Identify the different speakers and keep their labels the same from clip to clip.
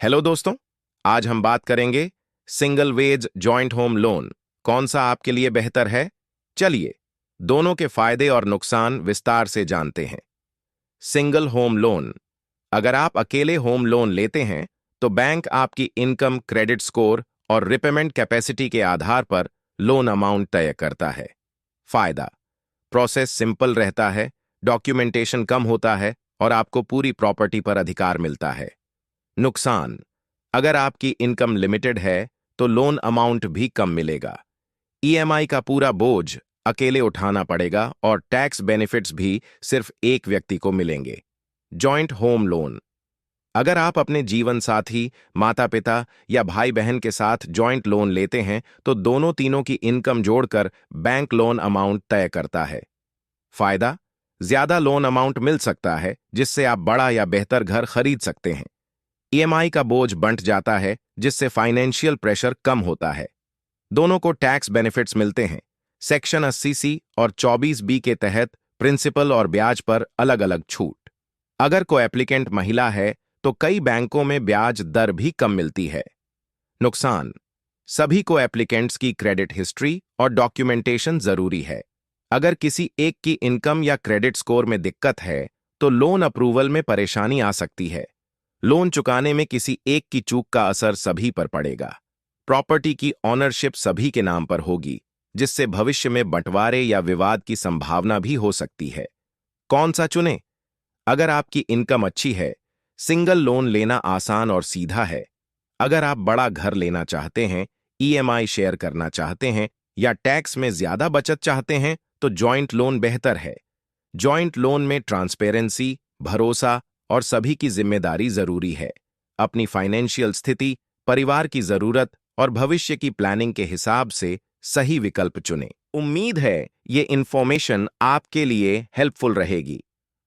Speaker 1: Hello दोस्तों, आज हम बात करेंगे single vs joint home loan. कौन सा आपके लिए बेहतर है? चलिए दोनों के फायदे और नुकसान विस्तार से जानते हैं। Single home loan. अगर आप अकेले होम लोन लेते हैं तो बैंक आपकी इनकम, क्रेडिट स्कोर और रिपेमेंट कैपेसिटी के आधार पर लोन अमाउंट तय करता है। फायदा: प्रोसेस सिंपल रहता है, डॉक्यूमेंटेशन कम होता है और आपको पूरी प्रॉपर्टी पर अधिकार मिलता है। नुकसान: अगर आपकी इनकम लिमिटेड है तो लोन अमाउंट भी कम मिलेगा, ईएमआई का पूरा बोझ अकेले उठाना पड़ेगा और टैक्स बेनिफिट्स भी सिर्फ एक व्यक्ति को मिलेंगे। Joint home loan. अगर आप अपने जीवन साथी, माता पिता या भाई बहन के साथ जॉइंट लोन लेते हैं तो दोनों तीनों की इनकम जोड़कर बैंक लोन अमाउंट तय करता है। फायदा: ज्यादा लोन अमाउंट मिल सकता है जिससे आप बड़ा या बेहतर घर खरीद सकते हैं। ईएमआई का बोझ बंट जाता है जिससे फाइनेंशियल प्रेशर कम होता है। दोनों को टैक्स बेनिफिट्स मिलते हैं। सेक्शन 80C और 24B के तहत प्रिंसिपल और ब्याज पर अलग अलग छूट। अगर कोई एप्लीकेंट महिला है तो कई बैंकों में ब्याज दर भी कम मिलती है। नुकसान: सभी को एप्लीकेंट्स की क्रेडिट हिस्ट्री और डॉक्यूमेंटेशन जरूरी है। अगर किसी एक की इनकम या क्रेडिट स्कोर में दिक्कत है तो लोन अप्रूवल में परेशानी आ सकती है। लोन चुकाने में किसी एक की चूक का असर सभी पर पड़ेगा। प्रॉपर्टी की ऑनरशिप सभी के नाम पर होगी, जिससे भविष्य में बंटवारे या विवाद की संभावना भी हो सकती है। कौन सा चुनें? अगर आपकी इनकम अच्छी है, सिंगल लोन लेना आसान और सीधा है। अगर आप बड़ा घर लेना चाहते हैं, ईएमआई शेयर करना चाहते हैं या टैक्स में ज्यादा बचत चाहते हैं तो जॉइंट लोन बेहतर है। जॉइंट लोन में ट्रांसपेरेंसी, भरोसा और सभी की जिम्मेदारी जरूरी है। अपनी फाइनेंशियल स्थिति, परिवार की जरूरत और भविष्य की प्लानिंग के हिसाब से सही विकल्प चुनें। उम्मीद है ये इंफॉर्मेशन आपके लिए हेल्पफुल रहेगी।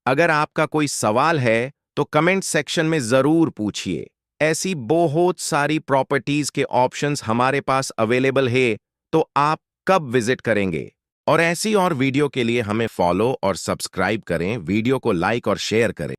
Speaker 1: अगर आपका कोई सवाल है तो कमेंट सेक्शन में जरूर पूछिए। ऐसी बहुत सारी प्रॉपर्टीज के ऑप्शंस हमारे पास अवेलेबल है, तो आप कब विजिट करेंगे? और ऐसी और वीडियो के लिए हमें फॉलो और सब्सक्राइब करें, वीडियो को लाइक और शेयर करें।